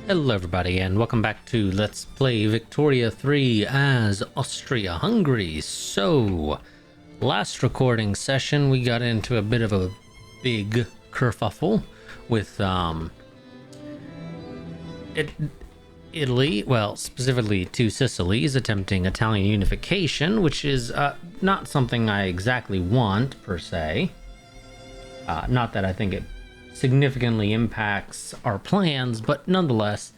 Hello everybody and welcome back to Let's Play Victoria 3 as Austria-Hungary. So, last recording session we got into a bit of a big kerfuffle with Italy, well specifically two Sicilies, attempting Italian unification, which is not something I exactly want per se. Not that I think it significantly impacts our plans, but nonetheless,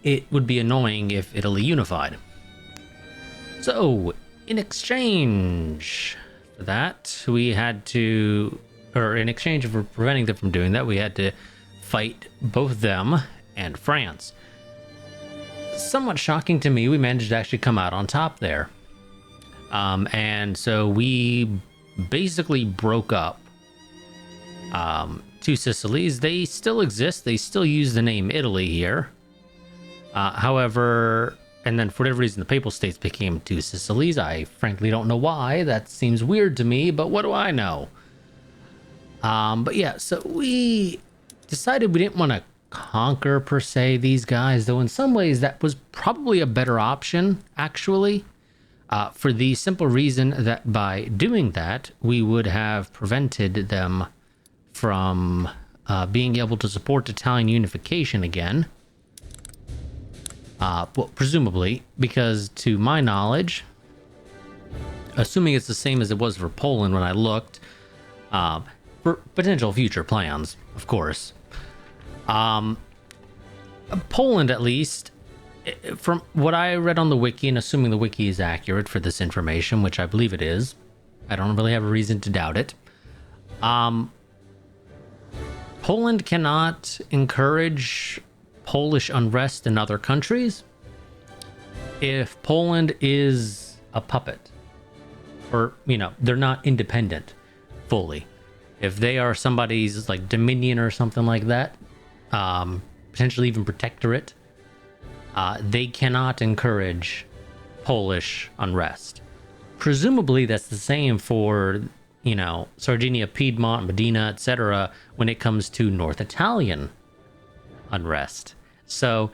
it would be annoying if Italy unified. So, in exchange for that, we had to, or in exchange for preventing them from doing that, we had to fight both them and France. Somewhat shocking to me, we managed to actually come out on top there. And so we basically broke up two Sicilies. They still exist. They still use the name Italy here. However, and then for whatever reason, the Papal States became two Sicilies. I frankly don't know why. That seems weird to me, but what do I know? But yeah, so we decided we didn't want to conquer, per se, these guys, though in some ways that was probably a better option, actually. For the simple reason that by doing that, we would have prevented them from being able to support Italian unification again. Well, presumably, because to my knowledge, assuming it's the same as it was for Poland when I looked, for potential future plans, of course. Poland, at least, from what I read on the wiki, and assuming the wiki is accurate for this information, which I believe it is, I don't really have a reason to doubt it. Poland cannot encourage Polish unrest in other countries if Poland is a puppet, or, you know, they're not independent fully. If they are somebody's like dominion or something like that, potentially even protectorate, they cannot encourage Polish unrest. Presumably that's the same for, you know, Sardinia, Piedmont, Modena, etc. when it comes to North Italian unrest. So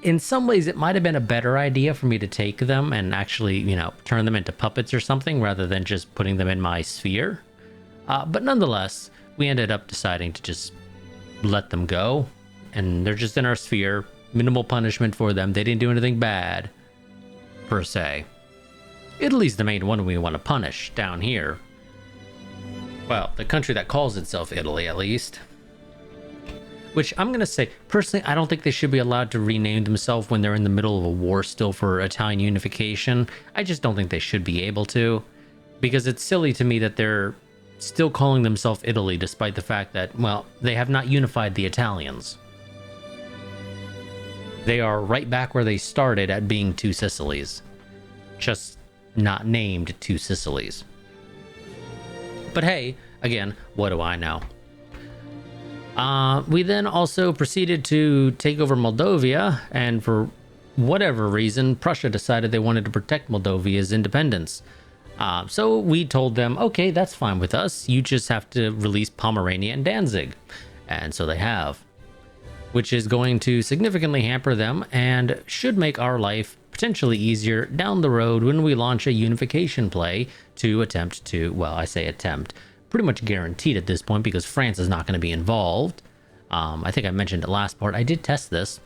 in some ways it might have been a better idea for me to take them and actually, you know, turn them into puppets or something rather than just putting them in my sphere. But nonetheless, we ended up deciding to just let them go, and they're just in our sphere. Minimal punishment for them. They didn't do anything bad, per se. Italy's the main one we want to punish down here. Well, the country that calls itself Italy, at least. Which I'm going to say, personally, I don't think they should be allowed to rename themselves when they're in the middle of a war still for Italian unification. I just don't think they should be able to. Because it's silly to me that they're still calling themselves Italy despite the fact that, well, they have not unified the Italians. They are right back where they started at being two Sicilies. Just not named two Sicilies. But hey, again, what do I know? We then also proceeded to take over Moldavia, and for whatever reason, Prussia decided they wanted to protect Moldavia's independence. So we told them, okay, that's fine with us. You just have to release Pomerania and Danzig. And so they have. Which is going to significantly hamper them and should make our life potentially easier down the road when we launch a unification play to attempt to, well, I say attempt, pretty much guaranteed at this point because France is not going to be involved. I think I mentioned the last part. I did test this.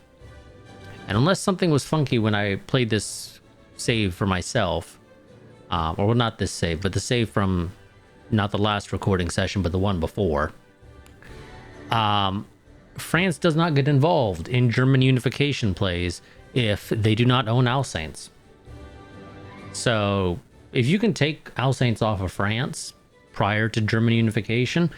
And unless something was funky when I played this save for myself, or well, not this save, but the save from not the last recording session, but the one before, France does not get involved in German unification plays if they do not own Alsace. So if you can take Alsace off of France prior to German unification,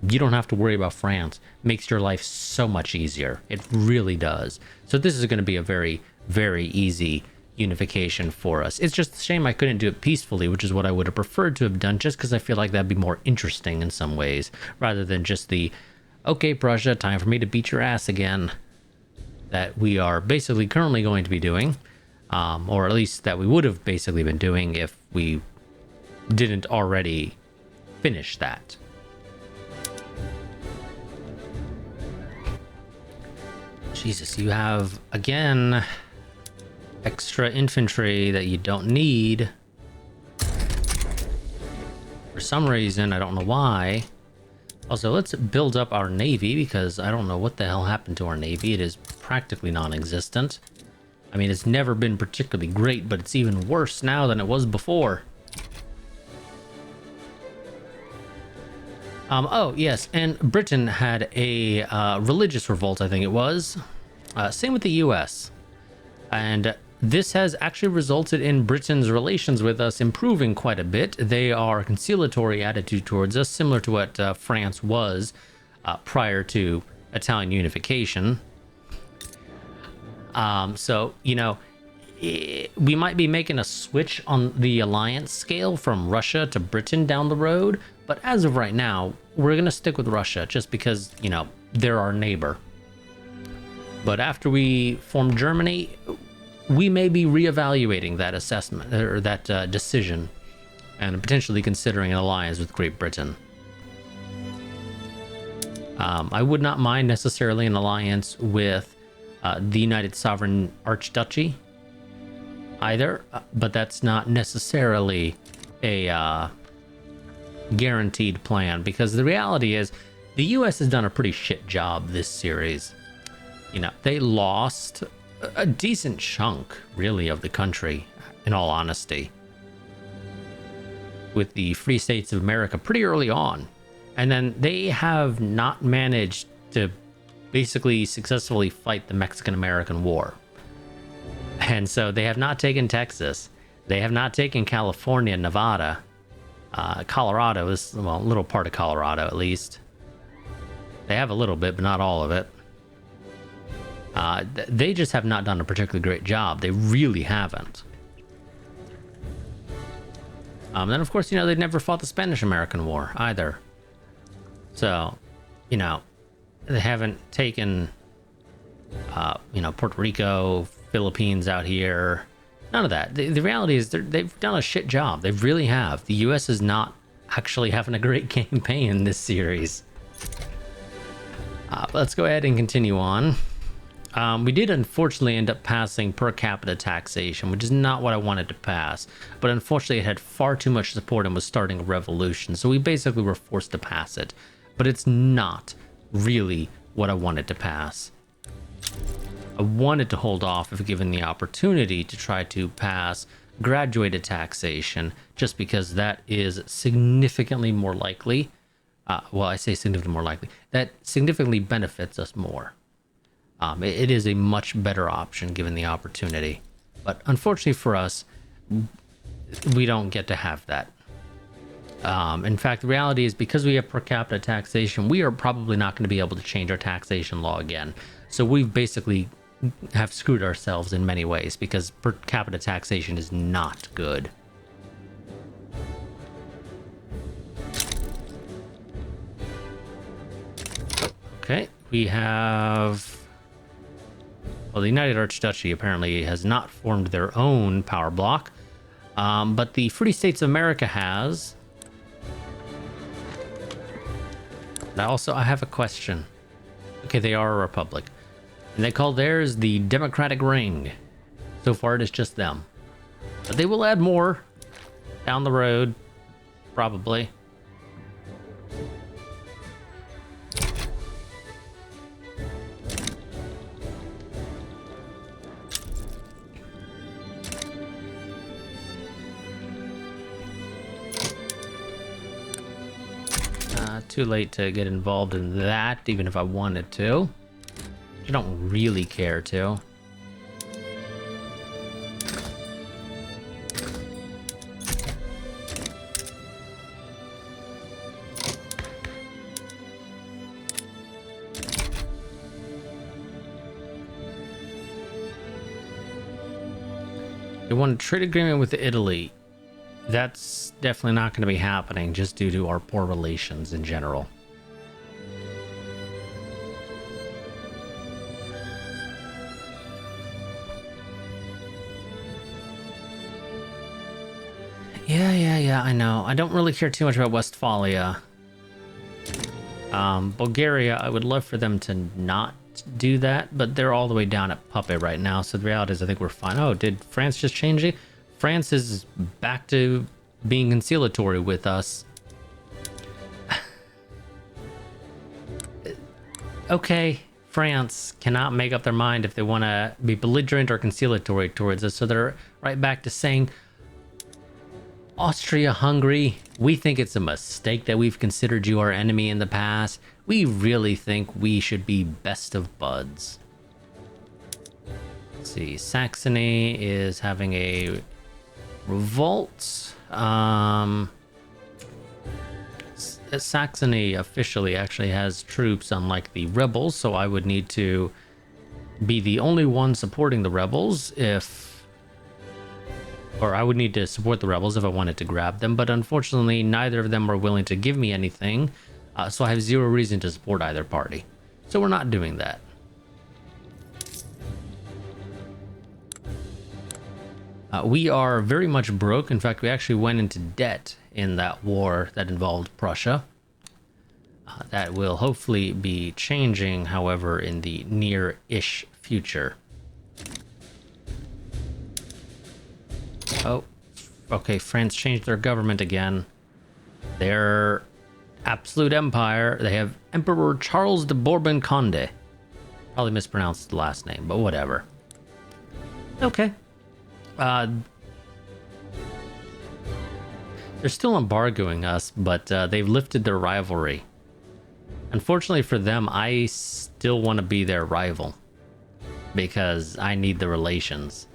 you don't have to worry about France. It makes your life so much easier. It really does. So this is going to be a very, very easy unification for us. It's just a shame I couldn't do it peacefully, which is what I would have preferred to have done, just because I feel like that'd be more interesting in some ways, rather than just the, okay, Prussia, time for me to beat your ass again, that we are basically currently going to be doing, or at least that we would have basically been doing if we didn't already finish that. Jesus, you have, again, extra infantry that you don't need. For some reason, I don't know why. Also, let's build up our navy, because I don't know what the hell happened to our navy. It is practically non-existent. I mean, it's never been particularly great, but it's even worse now than it was before. Oh, yes, and Britain had a religious revolt, I think it was. Same with the US. And this has actually resulted in Britain's relations with us improving quite a bit. They are a conciliatory attitude towards us, similar to what France was prior to Italian unification. So, you know, we might be making a switch on the alliance scale from Russia to Britain down the road, but as of right now, we're going to stick with Russia just because, you know, they're our neighbor. But after we form Germany, we may be reevaluating that assessment or that decision and potentially considering an alliance with Great Britain. I would not mind necessarily an alliance with the United Sovereign Archduchy either, but that's not necessarily a guaranteed plan, because the reality is the US has done a pretty shit job this series. You know, they lost a decent chunk, really, of the country, in all honesty, with the Free States of America pretty early on. And then they have not managed to basically successfully fight the Mexican-American War. And so they have not taken Texas. They have not taken California, Nevada. Colorado is, well, a little part of Colorado, at least. They have a little bit, but not all of it. They just have not done a particularly great job. They really haven't. Then, of course, you know, they'd never fought the Spanish-American War either. So, you know, they haven't taken, you know, Puerto Rico, Philippines out here. None of that. The reality is they've done a shit job. They really have. The U.S. is not actually having a great campaign in this series. But let's go ahead and continue on. We did unfortunately end up passing per capita taxation, which is not what I wanted to pass. But unfortunately, it had far too much support and was starting a revolution. So we basically were forced to pass it. But it's not really what I wanted to pass. I wanted to hold off if given the opportunity to try to pass graduated taxation, just because that is significantly more likely. Well, I say significantly more likely. That significantly benefits us more. It is a much better option given the opportunity. But unfortunately for us, we don't get to have that. In fact, the reality is because we have per capita taxation, we are probably not going to be able to change our taxation law again. So we've basically have screwed ourselves in many ways because per capita taxation is not good. Okay, we have... Well, the United Archduchy apparently has not formed their own power block, but the Free States of America has. I have a question. Okay, they are a republic. And they call theirs the Democratic Ring. So far, it is just them. But they will add more down the road, probably. Too late to get involved in that, even if I wanted to. I don't really care to. They want a trade agreement with Italy. That's definitely not going to be happening just due to our poor relations in general. Yeah, I know. I don't really care too much about Westphalia. Bulgaria, I would love for them to not do that, but they're all the way down at puppet right now. So the reality is I think we're fine. Oh, did France just change it? France is back to being conciliatory with us. Okay, France cannot make up their mind if they want to be belligerent or conciliatory towards us. So they're right back to saying, Austria-Hungary, we think it's a mistake that we've considered you our enemy in the past. We really think we should be best of buds. Let's see, Saxony is having a revolt. Saxony officially actually has troops, unlike the rebels, so I would need to be the only one supporting the rebels or I would need to support the rebels if I wanted to grab them, but unfortunately neither of them are willing to give me anything, so I have zero reason to support either party. So we're not doing that. We are very much broke. In fact, we actually went into debt in that war that involved Prussia. That will hopefully be changing, however, in the near-ish future. Oh, okay, France changed their government again. Their absolute empire, they have Emperor Charles de Bourbon-Condé. Probably mispronounced the last name, but whatever. Okay. They're still embargoing us, but they've lifted their rivalry. Unfortunately for them, I still want to be their rival because I need the relations.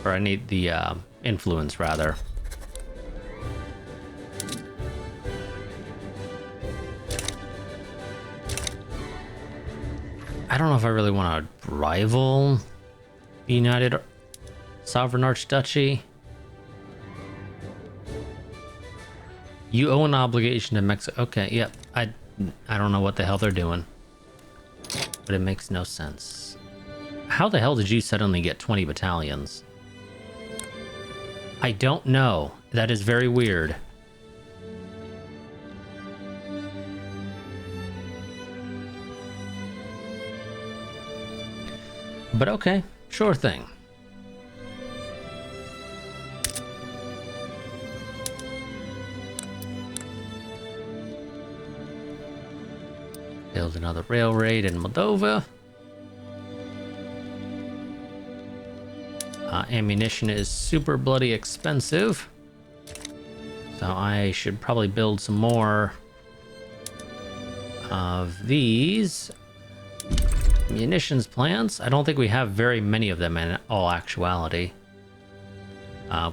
Or I need the influence, rather. I don't know if I really want to rival the United Sovereign Archduchy. You owe an obligation to Mexico. Okay, yep. I don't know what the hell they're doing, but it makes no sense. How the hell did you suddenly get 20 battalions? I don't know. That is very weird. But okay, sure thing. Build another railroad in Moldova. Ammunition is super bloody expensive, so I should probably build some more of these munitions plants. I don't think we have very many of them in all actuality.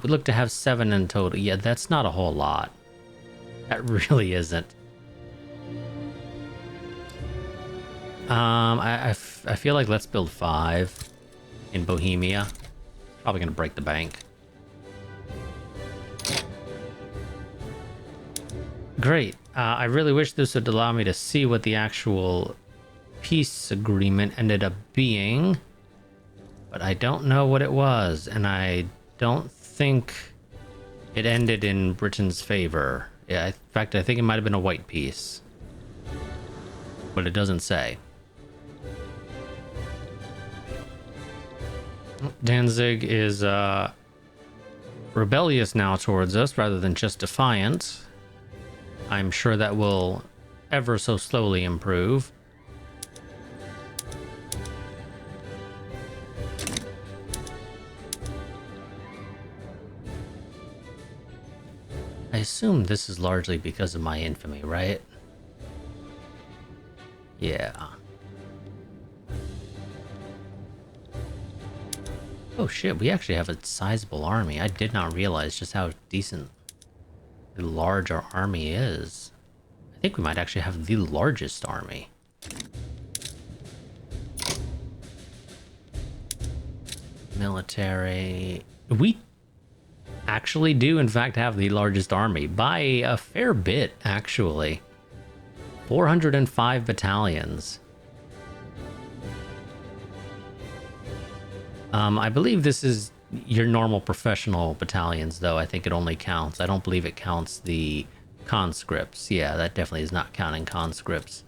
We look to have 7 in total. Yeah, that's not a whole lot. That really isn't. I feel like let's build 5 in Bohemia. Probably gonna break the bank. Great. I really wish this would allow me to see what the actual peace agreement ended up being, but I don't know what it was, and I don't think it ended in Britain's favor. Yeah, in fact, I think it might have been a white peace, but it doesn't say. Danzig is rebellious now towards us rather than just defiant. I'm sure that will ever so slowly improve. I assume this is largely because of my infamy, right? Yeah. Oh shit, we actually have a sizable army. I did not realize just how decent large our army is. I think we might actually have the largest army. Military. We actually do in fact have the largest army by a fair bit, actually. 405 battalions. I believe this is your normal professional battalions, though. I think it only counts. I don't believe it counts the conscripts. Yeah, that definitely is not counting conscripts.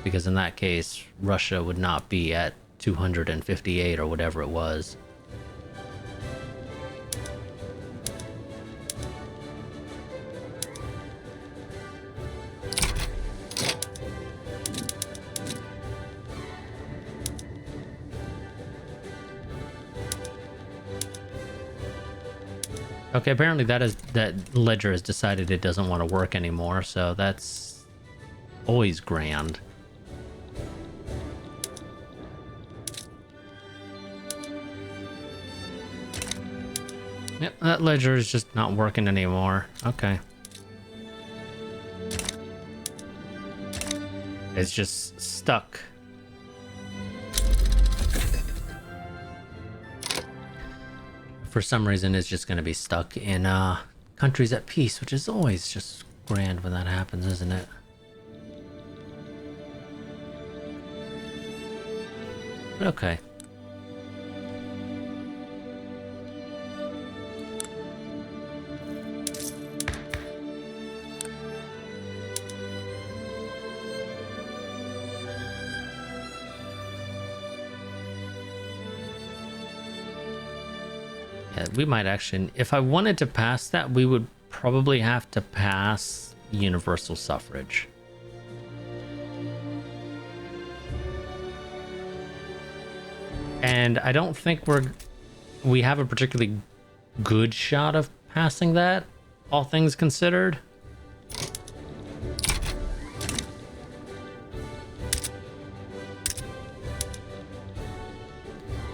Because in that case, Russia would not be at 258 or whatever it was. Okay, apparently that ledger has decided it doesn't want to work anymore, so that's always grand. Yep, that ledger is just not working anymore. Okay. It's just stuck. For some reason, it's just going to be stuck in countries at peace, which is always just grand when that happens, isn't it? Okay. Yeah, we might actually, if I wanted to pass that, we would probably have to pass universal suffrage. And I don't think we have a particularly good shot of passing that, all things considered.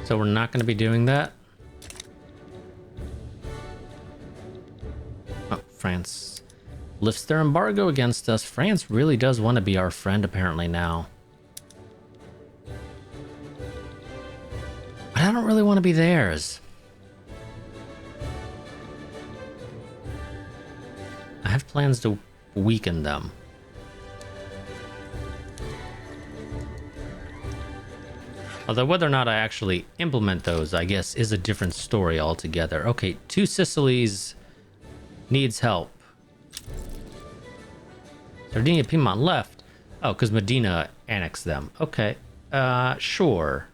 So we're not going to be doing that. Oh, France lifts their embargo against us. France really does want to be our friend apparently now. But I don't really want to be theirs. I have plans to weaken them. Although whether or not I actually implement those, I guess, is a different story altogether. Okay, 2 Sicilies needs help. Sardinia, Piedmont left. Oh, because Medina annexed them. Okay, sure.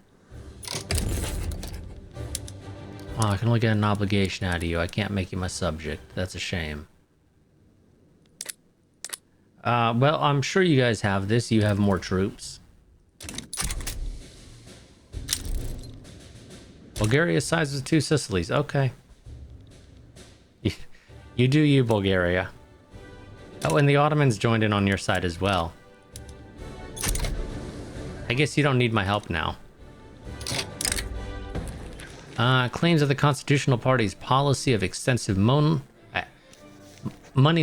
Oh, I can only get an obligation out of you. I can't make you my subject. That's a shame. Well, I'm sure you guys have this. You have more troops. Bulgaria sizes 2 Sicilies. Okay. You do you, Bulgaria. Oh, and the Ottomans joined in on your side as well. I guess you don't need my help now. Claims of the Constitutional Party's policy of extensive money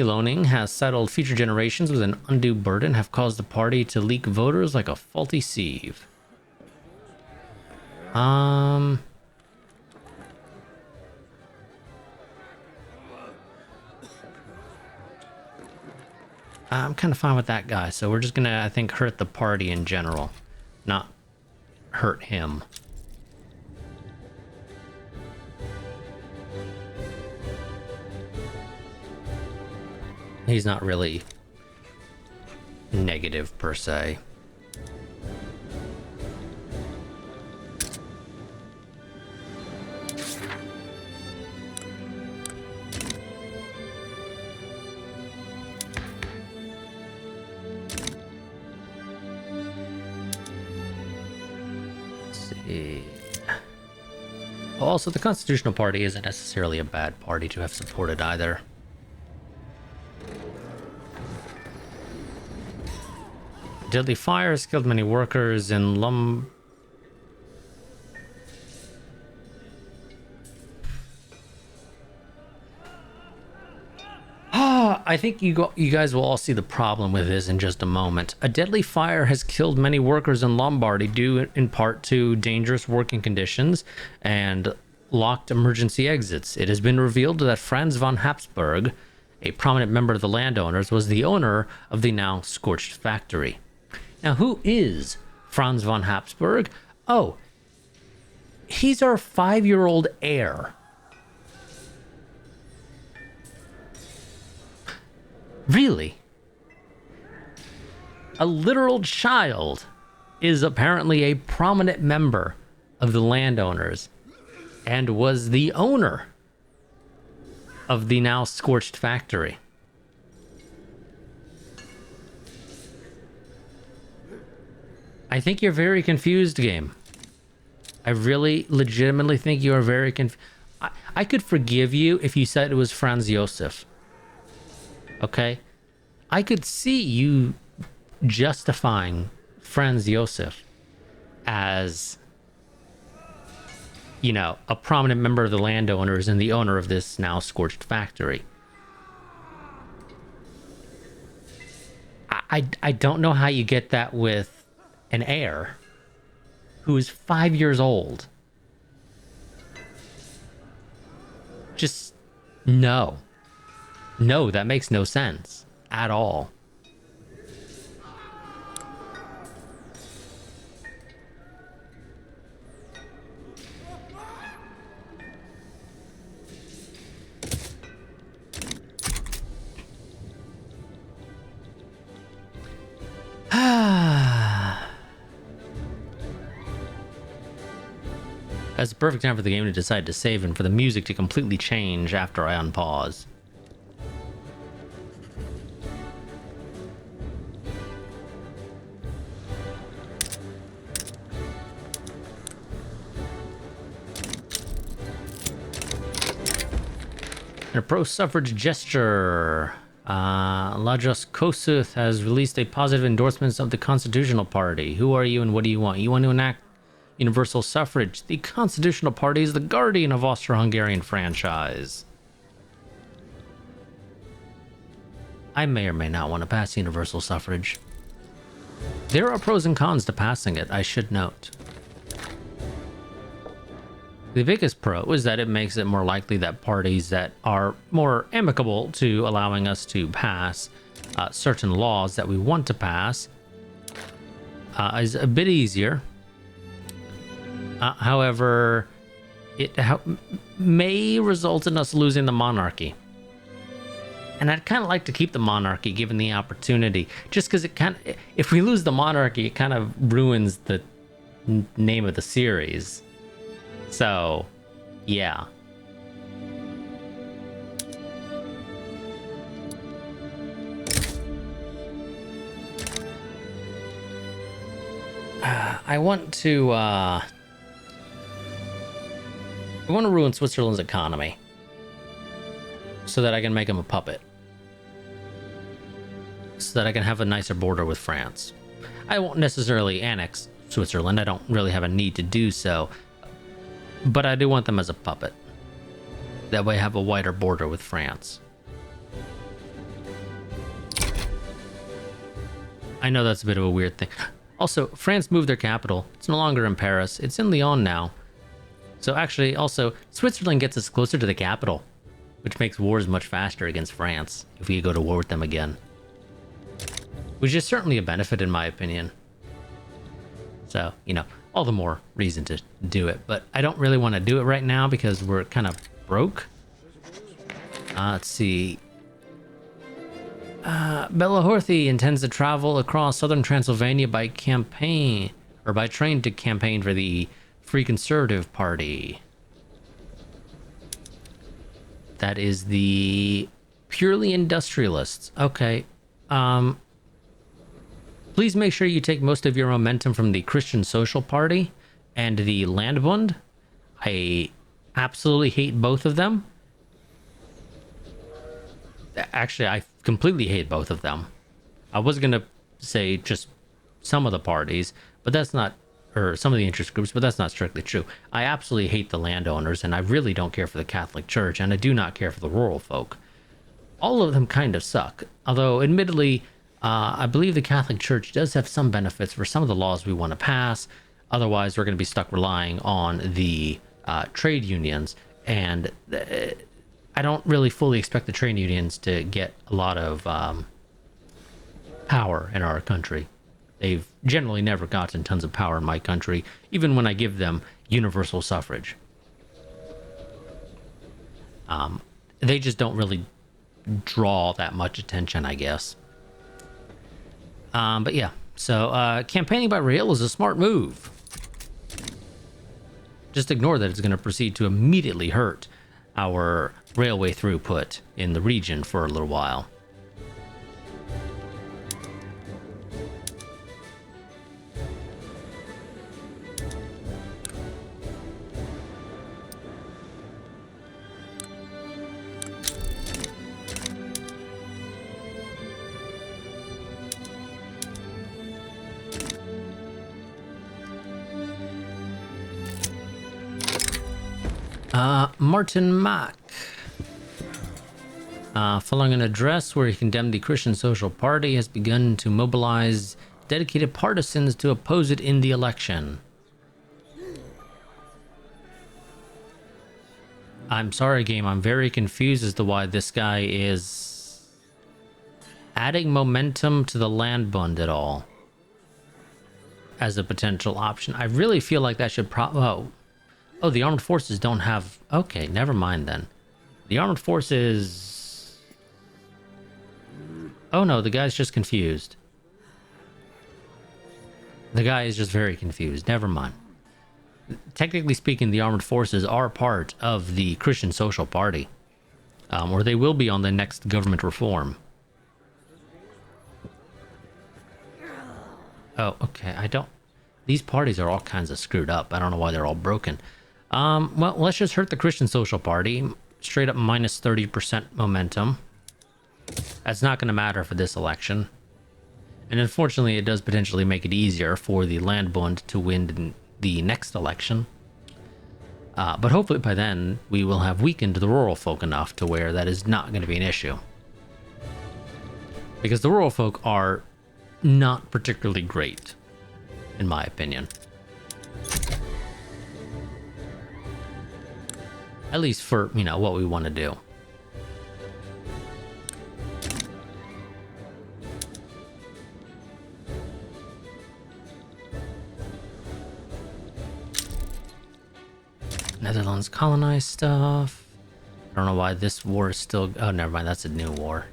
loaning has saddled future generations with an undue burden, have caused the party to leak voters like a faulty sieve. I'm kind of fine with that guy, so we're just gonna, I think, hurt the party in general, not hurt him. He's not really negative per se. Also, the Constitutional Party isn't necessarily a bad party to have supported either. Deadly fires killed many workers in I think you guys will all see the problem with this in just a moment. A deadly fire has killed many workers in Lombardy due in part to dangerous working conditions and locked emergency exits. It has been revealed that Franz von Habsburg, a prominent member of the landowners, was the owner of the now scorched factory. Now, who is Franz von Habsburg? Oh, he's our 5-year-old heir. Really? A literal child is apparently a prominent member of the landowners and was the owner of the now scorched factory. I think you're very confused, game. I really legitimately think you are very confused. I could forgive you if you said it was Franz Josef. Okay? I could see you justifying Franz Josef as, you know, a prominent member of the landowners and the owner of this now scorched factory. I don't know how you get that with an heir who is 5 years old. Just no. No, that makes no sense at all. That's the perfect time for the game to decide to save and for the music to completely change after I unpause. In a pro-suffrage gesture, Lajos Kossuth has released a positive endorsement of the Constitutional Party. Who are you and what do you want? You want to enact universal suffrage. The Constitutional Party is the guardian of Austro-Hungarian franchise. I may or may not want to pass universal suffrage. There are pros and cons to passing it, I should note. The biggest pro is that it makes it more likely that parties that are more amicable to allowing us to pass certain laws that we want to pass is a bit easier. However, it may result in us losing the monarchy. And I'd kind of like to keep the monarchy given the opportunity, just because if we lose the monarchy, it kind of ruins the name of the series. So, yeah. I want to ruin Switzerland's economy so that I can make him a puppet. So that I can have a nicer border with France. I won't necessarily annex Switzerland. I don't really have a need to do so. But I do want them as a puppet. That way I have a wider border with France. I know that's a bit of a weird thing. Also, France moved their capital. It's no longer in Paris. It's in Lyon now. So actually, also, Switzerland gets us closer to the capital, which makes wars much faster against France if we go to war with them again. Which is certainly a benefit in my opinion. So, you know, all the more reason to do it. But I don't really want to do it right now because we're kind of broke. Let's see. Bella Horthy intends to travel across southern Transylvania by train to campaign for the Free Conservative Party. That is the purely industrialists. Okay. Please make sure you take most of your momentum from the Christian Social Party and the Landbund. I absolutely hate both of them. Actually, I completely hate both of them. I was going to say just some of the parties, but that's not, or some of the interest groups, but that's not strictly true. I absolutely hate the landowners, and I really don't care for the Catholic Church, and I do not care for the rural folk. All of them kind of suck, although admittedly, I believe the Catholic Church does have some benefits for some of the laws we want to pass. Otherwise, we're going to be stuck relying on the trade unions, and I don't really fully expect the trade unions to get a lot of power in our country. They've generally never gotten tons of power in my country, even when I give them universal suffrage. They just don't really draw that much attention, I guess. But yeah, so campaigning by rail is a smart move. Just ignore that it's going to proceed to immediately hurt our railway throughput in the region for a little while. Martin Mack. Following an address where he condemned the Christian Social Party, has begun to mobilize dedicated partisans to oppose it in the election. I'm sorry, game. I'm very confused as to why this guy is adding momentum to the Land Bund at all as a potential option. I really feel like that should Oh, the armed forces don't have... Okay, never mind then. The armed forces... Oh no, the guy's just confused. The guy is just very confused. Never mind. Technically speaking, the armed forces are part of the Christian Social Party. Or they will be on the next government reform. Oh, okay, I don't... These parties are all kinds of screwed up. I don't know why they're all broken. Well, let's just hurt the Christian Social Party. Straight up minus 30% momentum. That's not going to matter for this election. And unfortunately, it does potentially make it easier for the Land Bund to win the next election. But hopefully by then, we will have weakened the rural folk enough to where that is not going to be an issue. Because the rural folk are not particularly great, in my opinion. At least for, you know, what we want to do. Netherlands colonized stuff. I don't know why this war is still... Oh, never mind. That's a new war.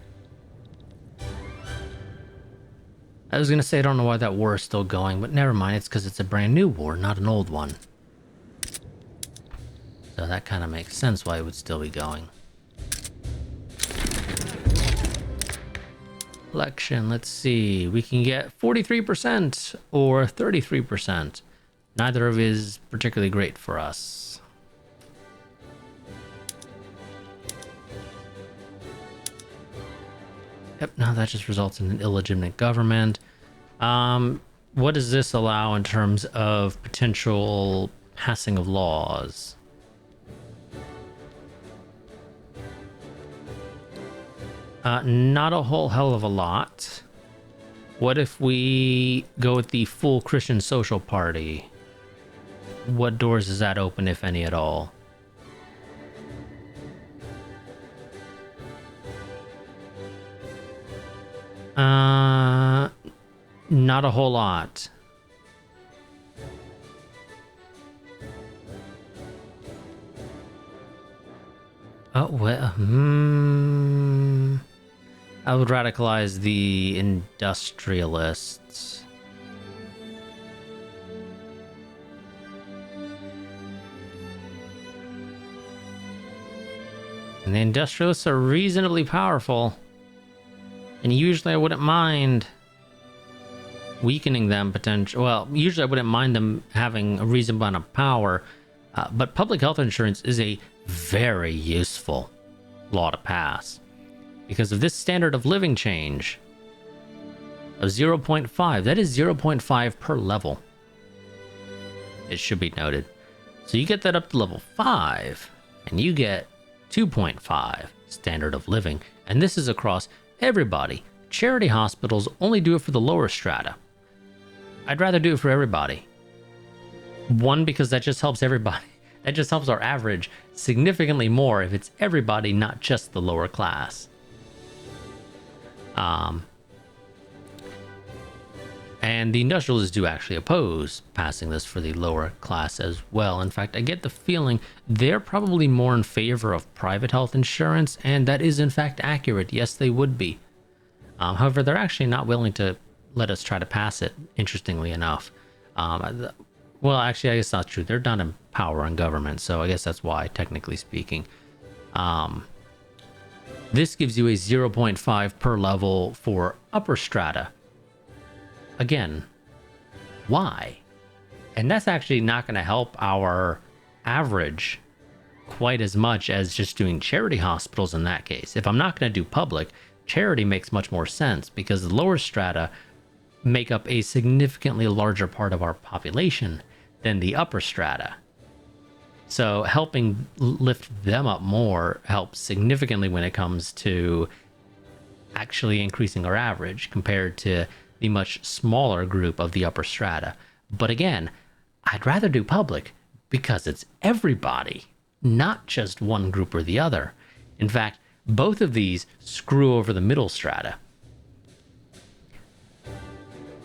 I was going to say I don't know why that war is still going, but never mind. It's because it's a brand new war, not an old one. So that kind of makes sense why it would still be going. Election, let's see. We can get 43% or 33%. Neither of it is particularly great for us. Yep, now that just results in an illegitimate government. What does this allow in terms of potential passing of laws? Not a whole hell of a lot. What if we go with the full Christian Social Party? What doors does that open, if any at all? Not a whole lot. Oh, well, I would radicalize the industrialists. And the industrialists are reasonably powerful. And usually I wouldn't mind weakening them potentially. Well, usually I wouldn't mind them having a reasonable amount of power. But public health insurance is a very useful law to pass. Because of this standard of living change of 0.5, that is 0.5 per level. It should be noted. So you get that up to level 5, and you get 2.5 standard of living. And this is across everybody. Charity hospitals only do it for the lower strata. I'd rather do it for everybody. One, because that just helps everybody. That just helps our average significantly more if it's everybody, not just the lower class. And the industrialists do actually oppose passing this for the lower class as well. In fact, I get the feeling they're probably more in favor of private health insurance, and that is in fact accurate. Yes, they would be. However, they're actually not willing to let us try to pass it, interestingly enough. Well, actually, I guess that's true. They're not in power in government, so I guess that's why, technically speaking. This gives you a 0.5 per level for upper strata. Again, why? And that's actually not going to help our average quite as much as just doing charity hospitals in that case. If I'm not going to do public, charity makes much more sense because the lower strata make up a significantly larger part of our population than the upper strata. So helping lift them up more helps significantly when it comes to actually increasing our average compared to the much smaller group of the upper strata. But again, I'd rather do public because it's everybody, not just one group or the other. In fact, both of these screw over the middle strata.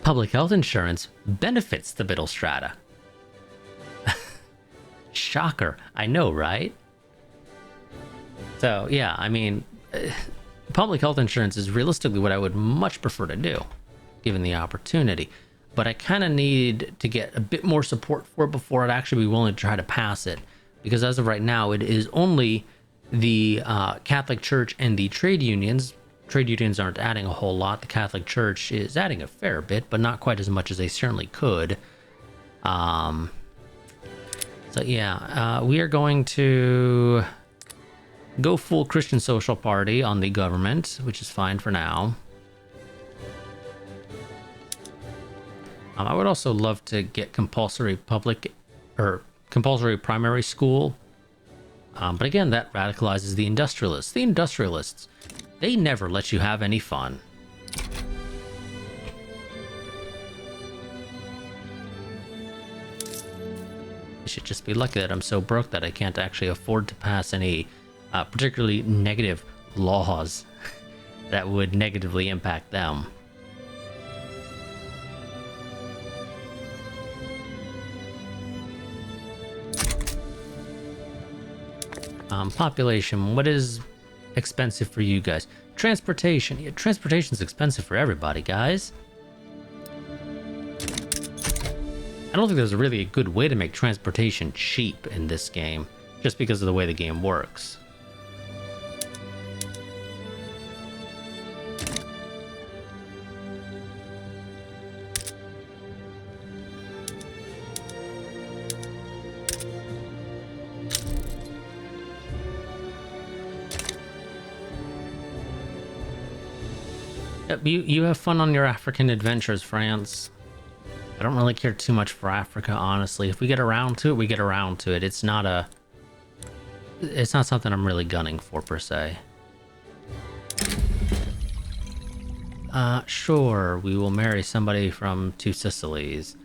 Public health insurance benefits the middle strata. Shocker, I know, right? So yeah, I mean, public health insurance is realistically what I would much prefer to do, given the opportunity. But I kind of need to get a bit more support for it before I'd actually be willing to try to pass it. Because as of right now, it is only the Catholic Church and the trade unions. Trade unions aren't adding a whole lot. The Catholic Church is adding a fair bit, but not quite as much as they certainly could. So yeah, we are going to go full Christian Social Party on the government, which is fine for now. I would also love to get compulsory public or compulsory primary school. But again, that radicalizes the industrialists. The industrialists, they never let you have any fun. I should just be lucky that I'm so broke that I can't actually afford to pass any particularly negative laws that would negatively impact them. Population, what is expensive for you guys? Transportation. Yeah, transportation's expensive for everybody, guys. I don't think there's really a good way to make transportation cheap in this game, just because of the way the game works. Yep, you have fun on your African adventures, France. I don't really care too much for Africa, honestly. If we get around to it, we get around to it. It's not something I'm really gunning for, per se. Sure, we will marry somebody from Two Sicilies.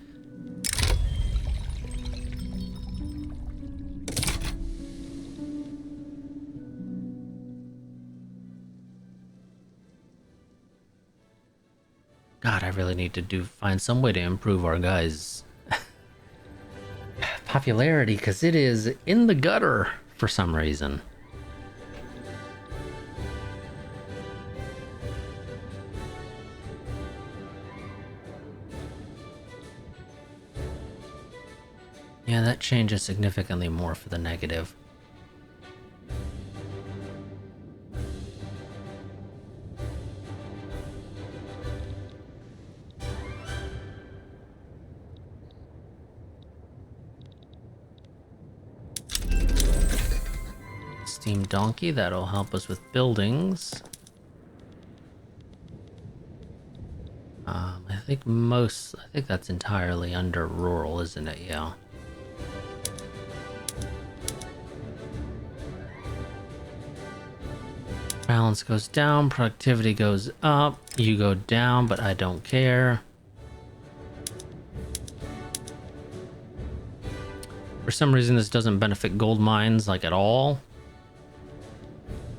God, I really need to find some way to improve our guys' popularity, because it is in the gutter for some reason. Yeah, that changes significantly more for the negative. Steam Donkey, that'll help us with buildings. I think that's entirely under rural, isn't it? Yeah. Balance goes down, productivity goes up, you go down, but I don't care. For some reason, this doesn't benefit gold mines, like, at all.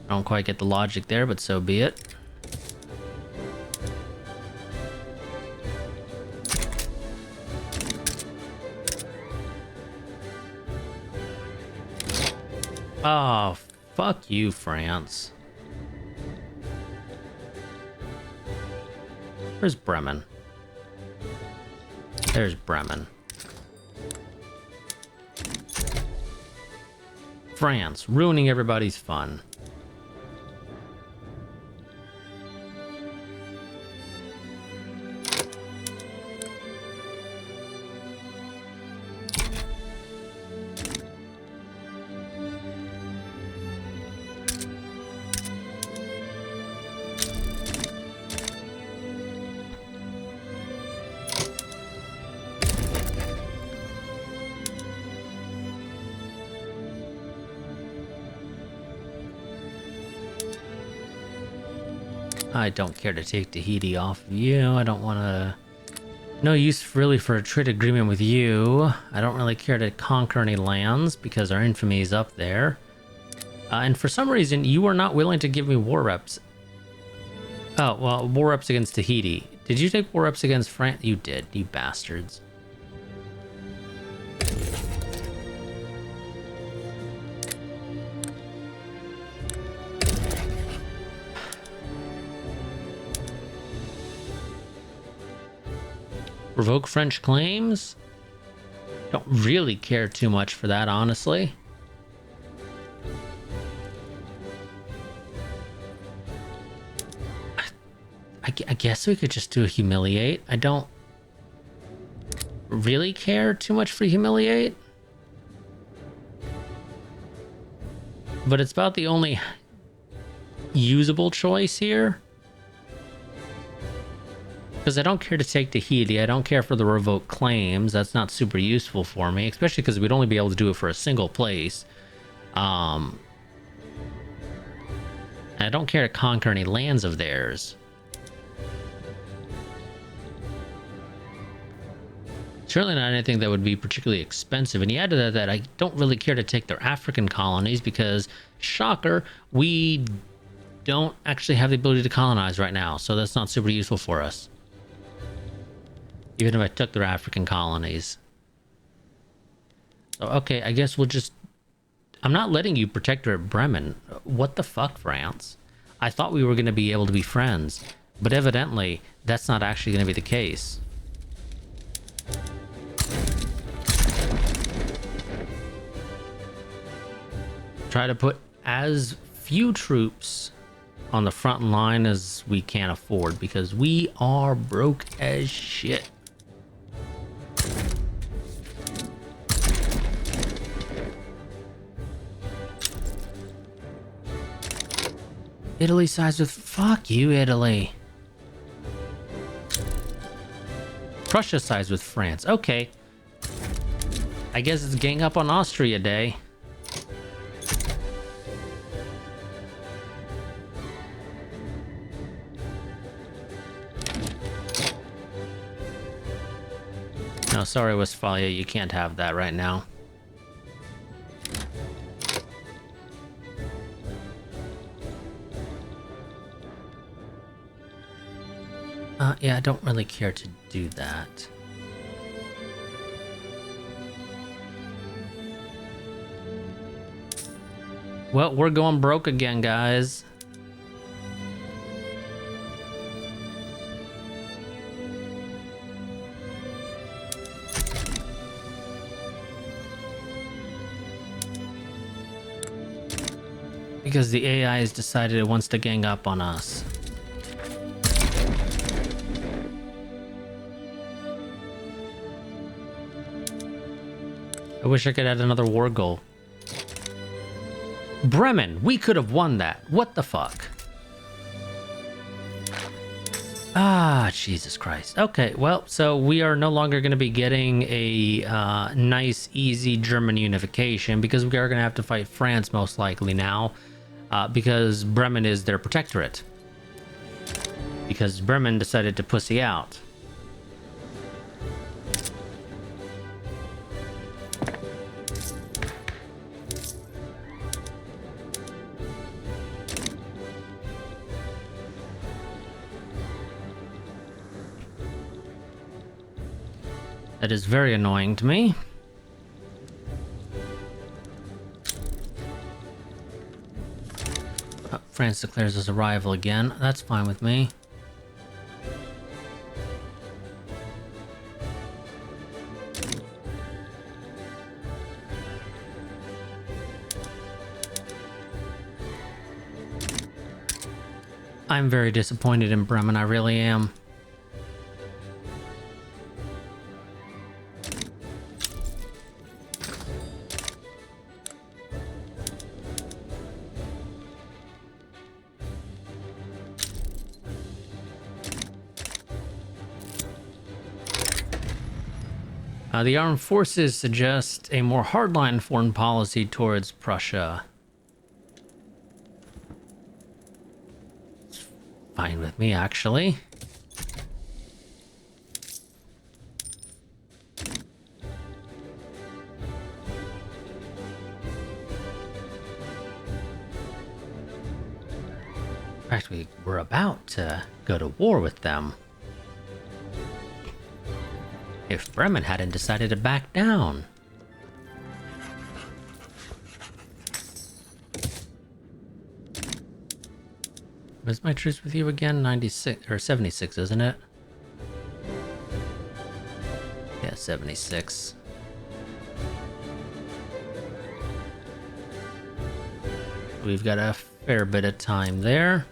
I don't quite get the logic there, but so be it. Oh, fuck you, France. Where's Bremen? There's Bremen. France, ruining everybody's fun. I don't care to take Tahiti off of you. I don't want to... No use really for a trade agreement with you. I don't really care to conquer any lands because our infamy is up there. And for some reason, you are not willing to give me war reps. Oh, well, war reps against Tahiti. Did you take war reps against France? You did, you bastards. Revoke French claims? Don't really care too much for that, honestly. I guess we could just do a humiliate. I don't really care too much for humiliate. But it's about the only usable choice here. Because I don't care to take Tahiti. I don't care for the revoke claims. That's not super useful for me, especially because we'd only be able to do it for a single place. I don't care to conquer any lands of theirs. Certainly not anything that would be particularly expensive. And you add to that I don't really care to take their African colonies because, shocker, we don't actually have the ability to colonize right now. So that's not super useful for us. Even if I took their African colonies. So, okay, I guess we'll just... I'm not letting you protect her at Bremen. What the fuck, France? I thought we were going to be able to be friends. But evidently, that's not actually going to be the case. Try to put as few troops on the front line as we can afford, because we are broke as shit. Italy sides with... Fuck you, Italy. Prussia sides with France. Okay. I guess it's gang up on Austria day. No, sorry, Westphalia, you can't have that right now. Yeah, I don't really care to do that. Well, we're going broke again, guys. Because the AI has decided it wants to gang up on us. I wish I could add another war goal. Bremen, we could have won that. What the fuck? Ah, Jesus Christ. Okay, well, so we are no longer going to be getting a nice, easy German unification because we are going to have to fight France most likely now because Bremen is their protectorate. Because Bremen decided to pussy out. That is very annoying to me. France declares his arrival again. That's fine with me. I'm very disappointed in Bremen, I really am. The armed forces suggest a more hardline foreign policy towards Prussia. It's fine with me, actually. In fact, we were about to go to war with them. If Bremen hadn't decided to back down. What's my truce with you again? 96 or 76, isn't it? Yeah, 76. We've got a fair bit of time there.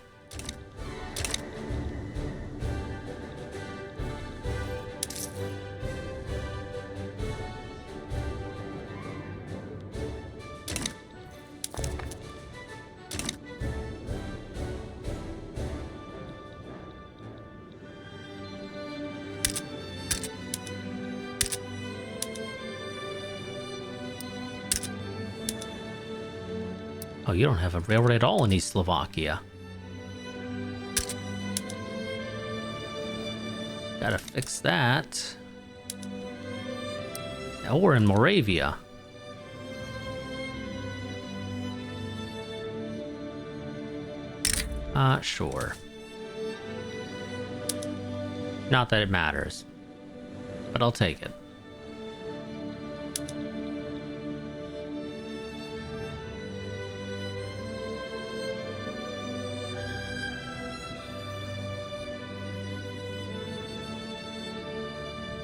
Oh, you don't have a railroad at all in East Slovakia. Gotta fix that. Or in Moravia. Sure. Not that it matters, but I'll take it.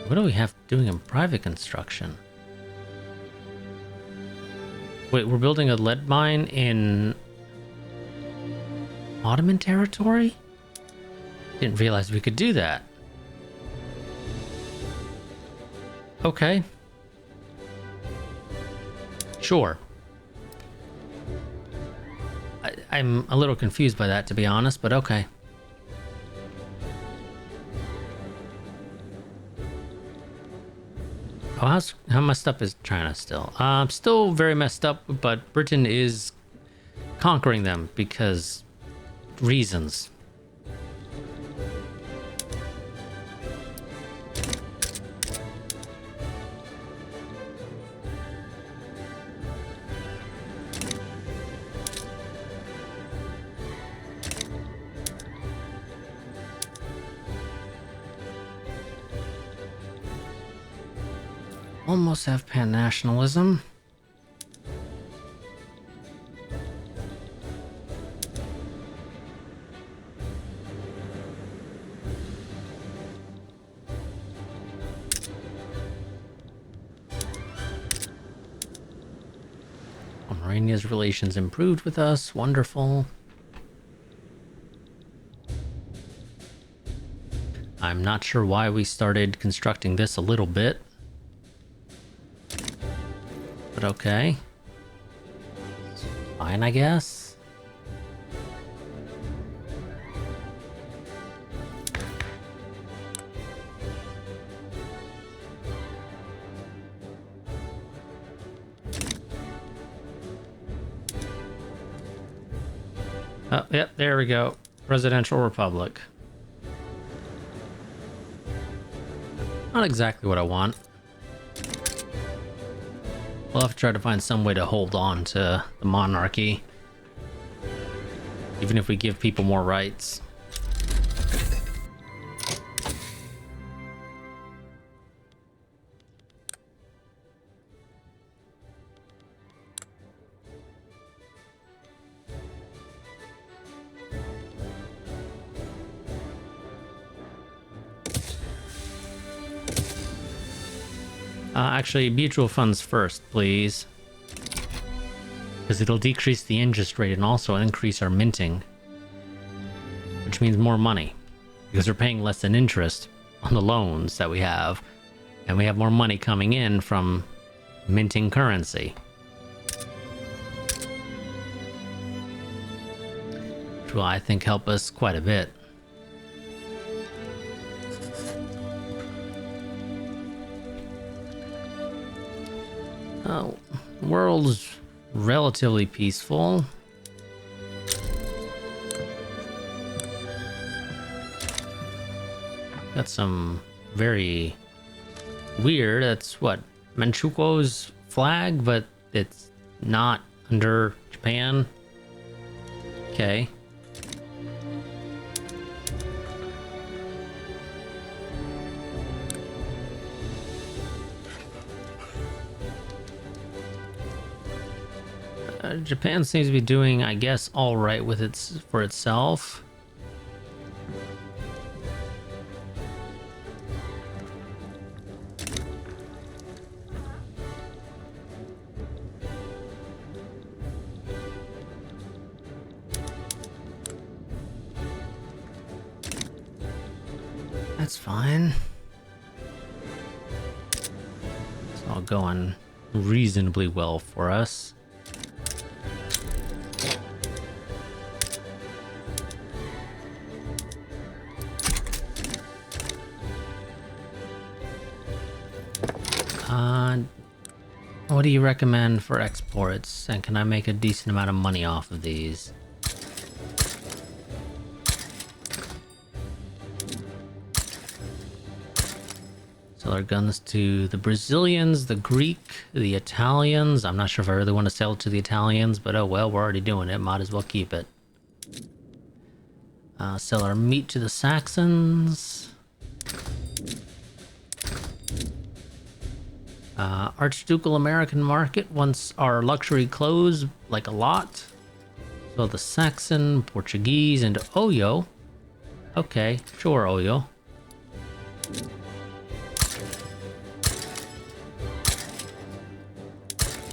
What do we have doing in private construction? Wait, we're building a lead mine in Ottoman territory? Didn't realize we could do that. Okay. Sure. I'm a little confused by that, to be honest, but okay. Oh, how messed up is China still? Still very messed up, but Britain is conquering them because reasons. Almost have pan-nationalism. Pomerania's relations improved with us. Wonderful. I'm not sure why we started constructing this a little bit. But okay. Fine, I guess. Oh, yep, there we go. Presidential Republic. Not exactly what I want. We'll have to try to find some way to hold on to the monarchy. Even if we give people more rights. Actually, mutual funds first, please. Because it'll decrease the interest rate and also increase our minting. Which means more money. Because we're paying less in interest on the loans that we have. And we have more money coming in from minting currency. Which will, I think, help us quite a bit. Oh, world's relatively peaceful. Got some very weird, that's what, Manchukuo's flag, but it's not under Japan. Okay. Japan seems to be doing, I guess, all right with for itself. That's fine. It's all going reasonably well for us. What do you recommend for exports? And can I make a decent amount of money off of these? Sell our guns to the Brazilians, the Greek, the Italians. I'm not sure if I really want to sell it to the Italians, but oh well, we're already doing it. Might as well keep it. Sell our meat to the Saxons. Archducal American market wants our luxury clothes like a lot. So the Saxon, Portuguese, and Oyo. Okay, sure, Oyo.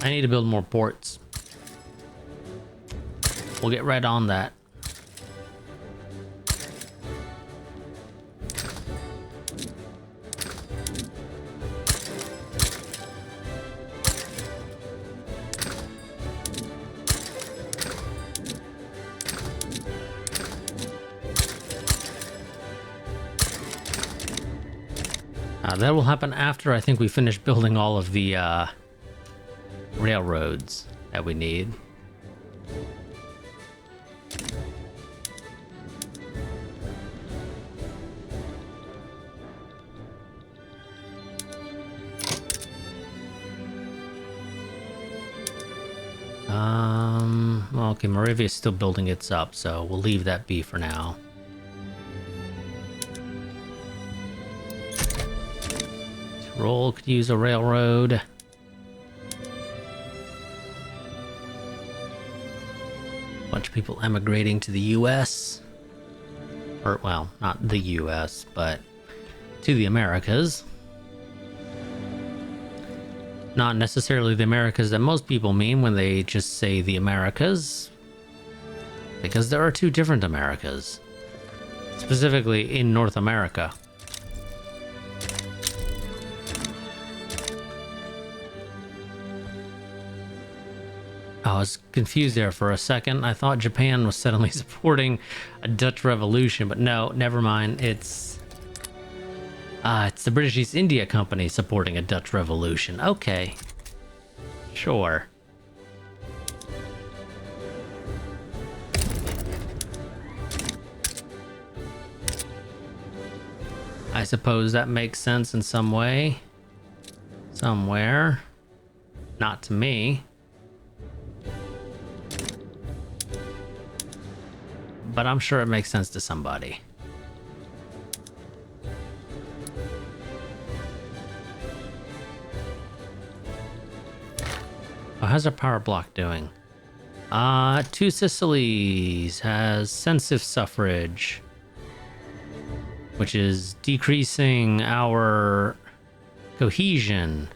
I need to build more ports. We'll get right on that. That will happen after I think we finish building all of the railroads that we need. Well, okay, Moravia is still building its up, so we'll leave that be for now. Tyrol could use a railroad. Bunch of people emigrating to the US. Or, well, not the US, but to the Americas. Not necessarily the Americas that most people mean when they just say the Americas. Because there are two different Americas. Specifically in North America. I was confused there for a second. I thought Japan was suddenly supporting a Dutch revolution, but no, never mind. It's the British East India Company supporting a Dutch revolution. Okay. Sure. I suppose that makes sense in some way. Somewhere. Not to me. But I'm sure it makes sense to somebody. Oh, how's our power block doing? Two Sicilies has census suffrage, which is decreasing our cohesion.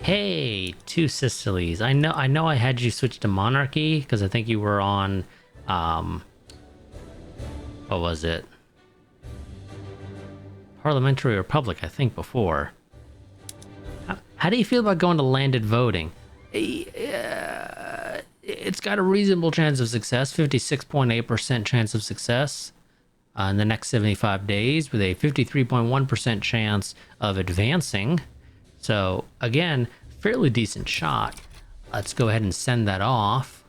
Hey, two Sicilies. I know I had you switch to monarchy because I think you were on what was it? Parliamentary Republic, I think, before. How do you feel about going to landed voting? It's got a reasonable chance of success, 56.8% chance of success in the next 75 days, with a 53.1% chance of advancing. So, again, fairly decent shot. Let's go ahead and send that off.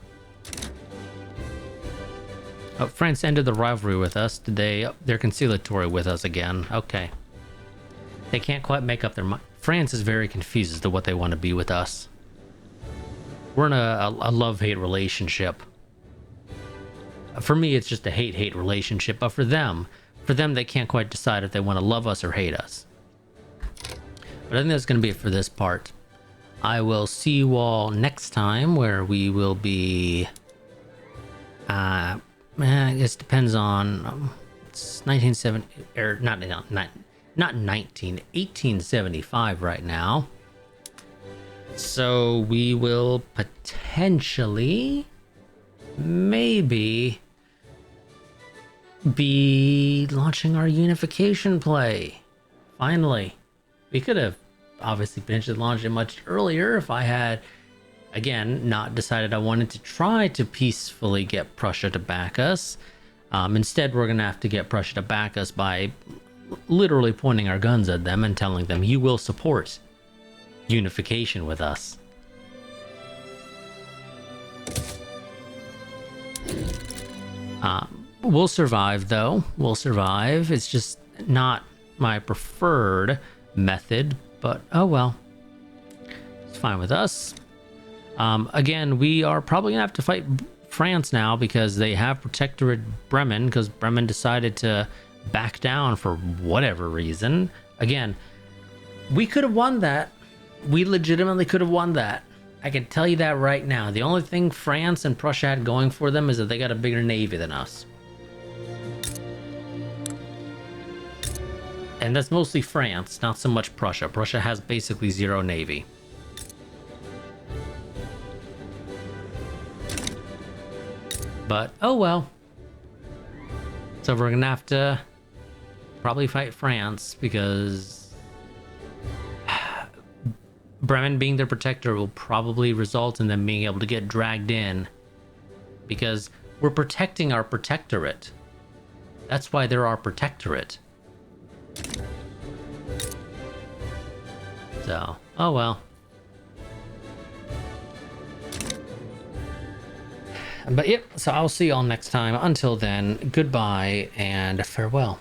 Oh, France ended the rivalry with us. Did they? They're conciliatory with us again. Okay. They can't quite make up their mind. France is very confused as to what they want to be with us. We're in a love-hate relationship. For me, it's just a hate-hate relationship, but for them, they can't quite decide if they want to love us or hate us. But I think that's going to be it for this part. I will see you all next time, where we will be... I guess it depends on... it's 1970... or not 1875 right now. So we will potentially, maybe, be launching our unification play. Finally. We could have obviously potentially launched it much earlier if I had, again, not decided I wanted to try to peacefully get Prussia to back us. Instead, we're going to have to get Prussia to back us by literally pointing our guns at them and telling them, you will support unification with us. We'll survive, though. We'll survive. It's just not my preferred method, but oh well. It's fine with us. Again, we are probably gonna have to fight France now because they have Protectorate Bremen, because Bremen decided to back down for whatever reason. Again, we could have won that. We legitimately could have won that. I can tell you that right now. The only thing France and Prussia had going for them is that they got a bigger navy than us. And that's mostly France, not so much Prussia. Prussia has basically zero navy. But, oh well. So we're gonna have to probably fight France, because Bremen being their protector will probably result in them being able to get dragged in, because we're protecting our protectorate. That's why they're our protectorate. So, oh well. But yep, so I'll see y'all next time. Until then, goodbye and farewell.